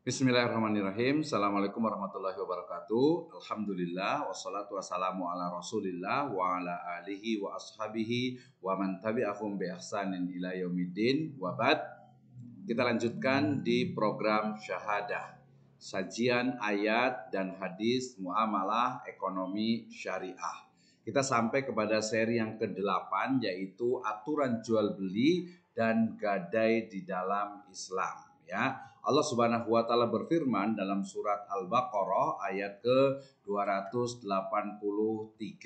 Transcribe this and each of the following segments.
Bismillahirrahmanirrahim. Assalamualaikum warahmatullahi wabarakatuh. Alhamdulillah wassalatu wassalamu ala Rasulillah wa ala alihi wa ashabihi wa man tabi'ahum bi ihsanin ila yaumiddin. Wa ba'd. Kita lanjutkan di program Syahadah. Sajian ayat dan hadis muamalah ekonomi syariah. Kita sampai kepada seri yang ke-8 yaitu aturan jual beli dan gadai di dalam Islam, ya. Allah Subhanahu wa taala berfirman dalam surat Al-Baqarah ayat ke-283.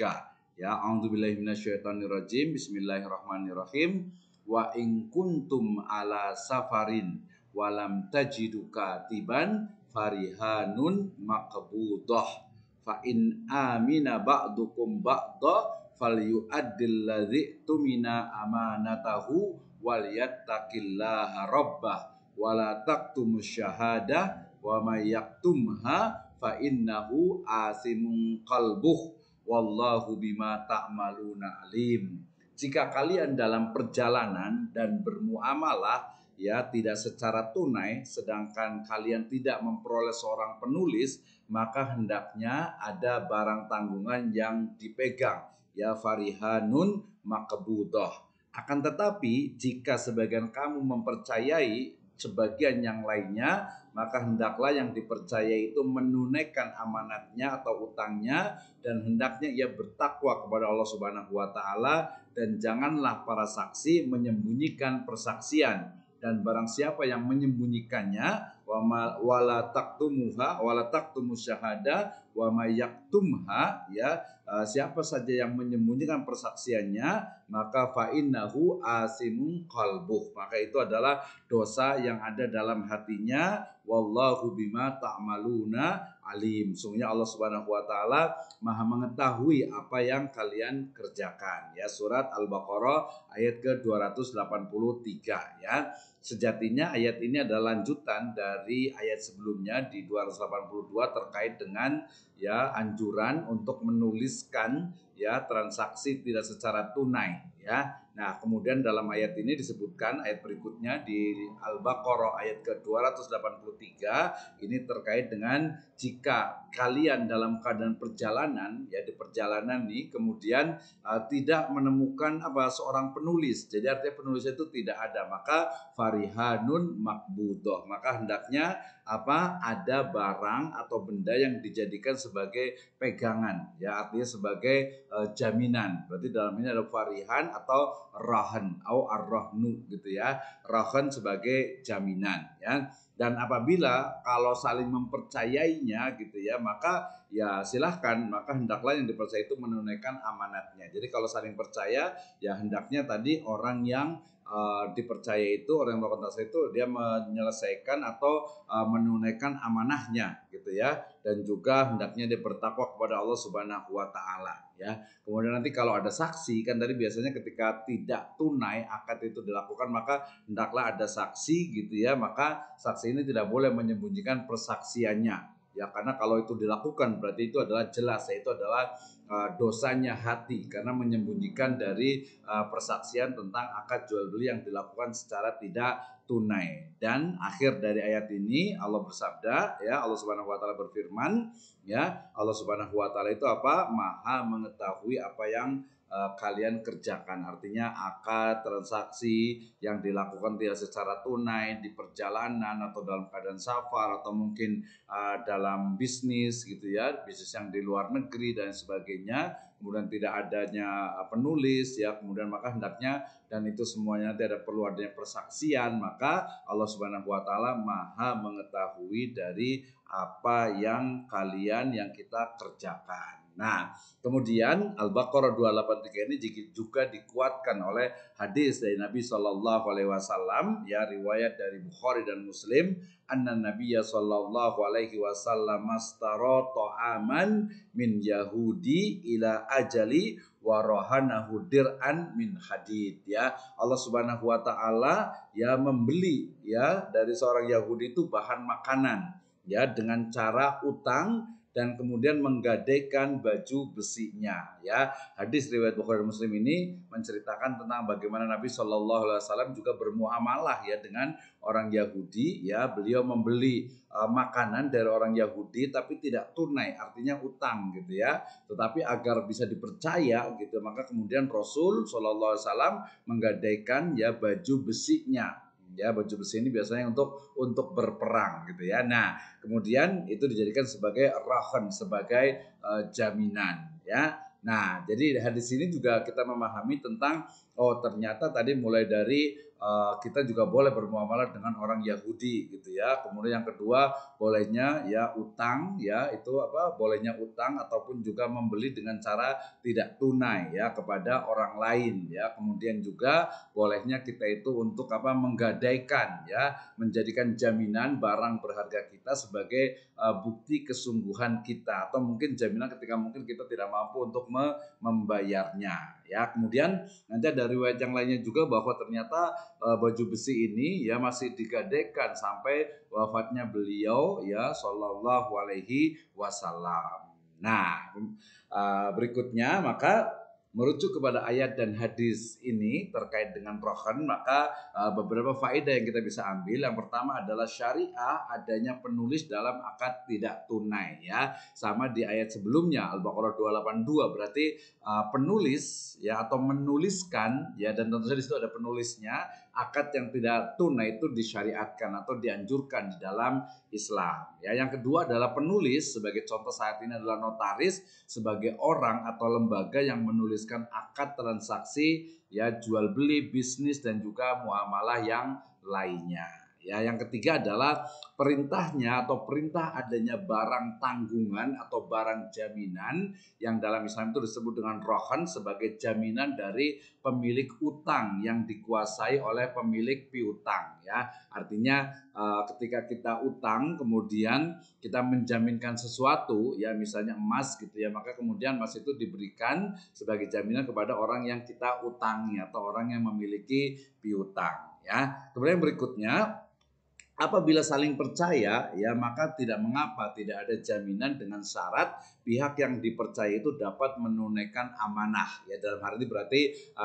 Ya, a'udzubillahi minasyaitonirrajim. Bismillahirrahmanirrahim. Wa in kuntum ala safarin walam tajidu katiban farihanun maqbudah. Fa in amina ba'dukum ba'da falyu'addil ladzi tumina amanatahu wal yattaqillaha rabbah wala taqtumus syahadah wa may yaktumha fa innahu asimun qalbuh wallahu bima ta'maluna alim. Jika kalian dalam perjalanan dan bermuamalah ya tidak secara tunai sedangkan kalian tidak memperoleh seorang penulis, maka hendaknya ada barang tanggungan yang dipegang, ya, farihanun maqbudah. Akan tetapi jika sebagian kamu mempercayai sebagian yang lainnya, maka hendaklah yang dipercaya itu menunaikan amanatnya atau utangnya, dan hendaknya ia bertakwa kepada Allah Subhanahu wa taala, dan janganlah para saksi menyembunyikan persaksian. Dan barang siapa yang menyembunyikannya, wala taktumuha wala taktumus syahada wa may yaktumha, ya, siapa saja yang menyembunyikan persaksiannya, maka fa innahu asimun qalbuh, maka itu adalah dosa yang ada dalam hatinya. Wallahu bima ta'maluna alim. Sungguhnya Allah Subhanahu wa taala Maha mengetahui apa yang kalian kerjakan. Ya, surat Al-Baqarah ayat ke-283, ya. Sejatinya ayat ini adalah lanjutan dari ayat sebelumnya di 282 terkait dengan, ya, anjuran untuk menuliskan, ya, transaksi tidak secara tunai, ya. Nah, kemudian dalam ayat ini disebutkan ayat berikutnya di Al-Baqarah ayat ke-283 ini terkait dengan jika kalian dalam keadaan perjalanan, ya, di perjalanan nih kemudian tidak menemukan seorang penulis. Jadi artinya penulis itu tidak ada, maka farihanun makbudoh, maka hendaknya ada barang atau benda yang dijadikan sebagai pegangan, ya, artinya sebagai jaminan. Berarti dalam ini ada farihan atau rahan atau ar-rahnu gitu, ya. Rahan sebagai jaminan, ya. Dan apabila kalau saling mempercayainya gitu, ya, maka ya silahkan, maka hendaklah yang dipercaya itu menunaikan amanatnya. Jadi kalau saling percaya, ya hendaknya tadi orang yang dipercaya itu, orang yang melakukan transaksi itu dia menyelesaikan atau menunaikan amanahnya gitu, ya, dan juga hendaknya dia bertakwa kepada Allah Subhanahu wa taala, ya. Kemudian nanti kalau ada saksi, kan tadi biasanya ketika tidak tunai akad itu dilakukan, maka hendaklah ada saksi gitu, ya, maka saksi ini tidak boleh menyembunyikan persaksiannya, ya, karena kalau itu dilakukan berarti itu adalah jelas, yaitu adalah dosanya hati karena menyembunyikan dari persaksian tentang akad jual beli yang dilakukan secara tidak tunai. Dan akhir dari ayat ini Allah bersabda, ya, Allah Subhanahu wa taala berfirman, ya, Allah Subhanahu wa taala itu Maha mengetahui apa yang kalian kerjakan. Artinya akad transaksi yang dilakukan tidak secara tunai di perjalanan atau dalam keadaan safar atau mungkin dalam bisnis gitu, ya, bisnis yang di luar negeri dan sebagainya, kemudian tidak adanya penulis, ya, kemudian maka hendaknya, dan itu semuanya tidak perlu adanya persaksian, maka Allah Subhanahu wa taala Maha mengetahui dari apa yang yang kita kerjakan. Nah, kemudian Al-Baqarah 283 ini juga dikuatkan oleh hadis dari Nabi Shallallahu Alaihi Wasallam, ya, riwayat dari Bukhari dan Muslim, anna Nabiyya Shallallahu Alaihi Wasallam astara ta'aman min Yahudi ila ajali warahanahu dir'an min hadid, ya. Allah Subhanahu wa taala, ya, membeli, ya, dari seorang Yahudi itu bahan makanan, ya, dengan cara utang, dan kemudian menggadaikan baju besinya ya. Hadis riwayat Bukhari dan Muslim ini menceritakan tentang bagaimana Nabi Shallallahu Alaihi Wasallam juga bermuamalah ya dengan orang Yahudi ya. Beliau membeli makanan dari orang Yahudi tapi tidak tunai, artinya utang gitu ya. Tetapi agar bisa dipercaya gitu, maka kemudian Rasul Shallallahu Alaihi Wasallam menggadaikan ya baju besinya. Ya, baju besi ini biasanya untuk berperang gitu ya. Nah, kemudian itu dijadikan sebagai rahan, sebagai jaminan ya. Nah, jadi hadis ini juga kita memahami tentang ternyata tadi mulai dari kita juga boleh bermuamalah dengan orang Yahudi gitu ya. Kemudian yang kedua bolehnya ya utang ya, itu bolehnya utang ataupun juga membeli dengan cara tidak tunai ya kepada orang lain ya. Kemudian juga bolehnya kita itu untuk menggadaikan ya, menjadikan jaminan barang berharga kita sebagai bukti kesungguhan kita, atau mungkin jaminan ketika mungkin kita tidak mampu untuk membayarnya ya. Kemudian nanti ada riwayat yang lainnya juga bahwa ternyata baju besi ini ya masih digadaikan sampai wafatnya beliau ya Shallallahu Alaihi Wasallam. Nah, berikutnya maka merujuk kepada ayat dan hadis ini terkait dengan rohan, maka beberapa faedah yang kita bisa ambil. Yang pertama adalah syariah adanya penulis dalam akad tidak tunai ya. Sama di ayat sebelumnya Al-Baqarah 282, berarti penulis ya atau menuliskan ya, dan tentu saja di situ ada penulisnya. Akad yang tidak tunai itu disyariatkan atau dianjurkan di dalam Islam. Ya, yang kedua adalah penulis, sebagai contoh saat ini adalah notaris sebagai orang atau lembaga yang menuliskan akad transaksi ya jual beli, bisnis dan juga muamalah yang lainnya. Ya, yang ketiga adalah perintahnya atau perintah adanya barang tanggungan atau barang jaminan yang dalam Islam itu disebut dengan rohan, sebagai jaminan dari pemilik utang yang dikuasai oleh pemilik piutang ya. Artinya ketika kita utang kemudian kita menjaminkan sesuatu ya, misalnya emas gitu ya, maka kemudian emas itu diberikan sebagai jaminan kepada orang yang kita utangi atau orang yang memiliki piutang ya. Kemudian berikutnya, apabila saling percaya ya, maka tidak mengapa tidak ada jaminan dengan syarat pihak yang dipercaya itu dapat menunaikan amanah ya. Dalam hal ini berarti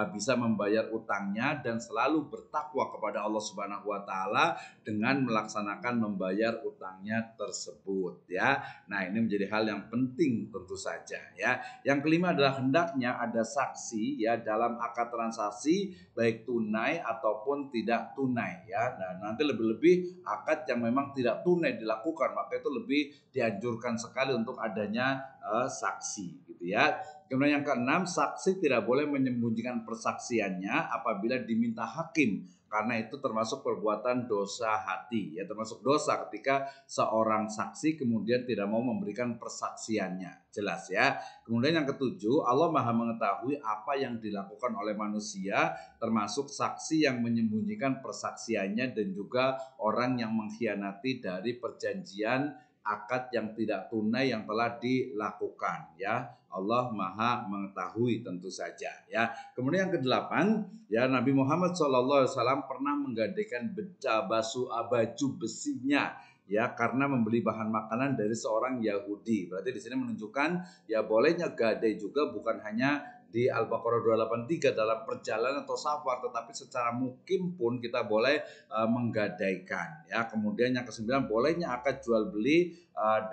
bisa membayar utangnya dan selalu bertakwa kepada Allah Subhanahu wa taala dengan melaksanakan membayar utangnya tersebut ya. Nah, ini menjadi hal yang penting tentu saja ya. Yang kelima adalah hendaknya ada saksi ya dalam akad transaksi baik tunai ataupun tidak tunai ya. Nah, nanti lebih-lebih akad yang memang tidak tunai dilakukan, maka itu lebih dianjurkan sekali untuk adanya saksi gitu ya. Kemudian yang keenam, saksi tidak boleh menyembunyikan persaksiannya apabila diminta hakim, karena itu termasuk perbuatan dosa hati ya, termasuk dosa ketika seorang saksi kemudian tidak mau memberikan persaksiannya. Jelas ya. Kemudian yang ketujuh, Allah Maha mengetahui apa yang dilakukan oleh manusia, termasuk saksi yang menyembunyikan persaksiannya dan juga orang yang mengkhianati dari perjanjian akad yang tidak tunai yang telah dilakukan ya. Allah Maha mengetahui tentu saja ya. Kemudian yang kedelapan ya, Nabi Muhammad SAW pernah menggadaikan baju besinya ya karena membeli bahan makanan dari seorang Yahudi. Berarti di sini menunjukkan ya bolehnya gadai juga bukan hanya di Al-Baqarah 283 dalam perjalanan atau safar, tetapi secara mukim pun kita boleh menggadaikan ya. Kemudian yang kesembilan, bolehnya akad jual beli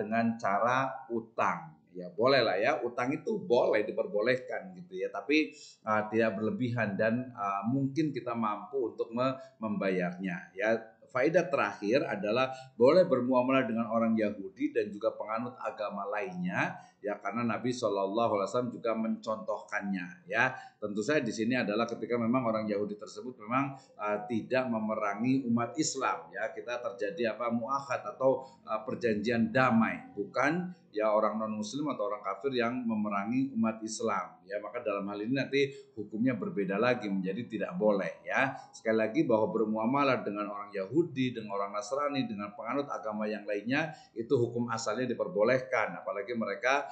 dengan cara utang. Ya boleh lah ya, utang itu boleh diperbolehkan gitu ya, tapi tidak berlebihan dan mungkin kita mampu untuk membayarnya ya. Faedah terakhir adalah boleh bermuamalah dengan orang Yahudi dan juga penganut agama lainnya ya, karena Nabi Shallallahu Alaihi Wasallam juga mencontohkannya ya. Tentu saja di sini adalah ketika memang orang Yahudi tersebut memang tidak memerangi umat Islam ya, kita terjadi muahad atau perjanjian damai, bukan ya orang non muslim atau orang kafir yang memerangi umat Islam ya. Maka dalam hal ini nanti hukumnya berbeda lagi, menjadi tidak boleh ya. Sekali lagi bahwa bermuamalah dengan orang Yahudi, dengan orang Nasrani, dengan penganut agama yang lainnya itu hukum asalnya diperbolehkan, apalagi mereka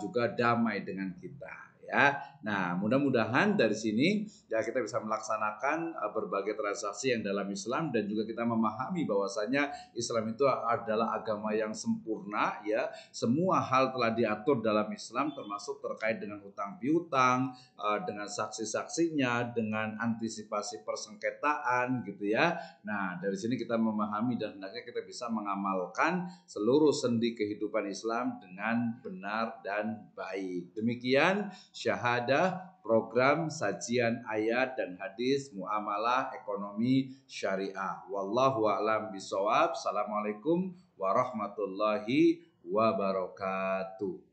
juga damai dengan kita ya. Nah, mudah-mudahan dari sini ya kita bisa melaksanakan berbagai transaksi yang dalam Islam, dan juga kita memahami bahwasanya Islam itu adalah agama yang sempurna ya. Semua hal telah diatur dalam Islam, termasuk terkait dengan hutang piutang, dengan saksi-saksinya, dengan antisipasi persengketaan gitu ya. Nah, dari sini kita memahami dan hendaknya kita bisa mengamalkan seluruh sendi kehidupan Islam dengan benar dan baik. Demikian syahadah program sajian ayat dan hadis muamalah ekonomi syariah. Wallahu a'lam bishawab. Assalamualaikum warahmatullahi wabarakatuh.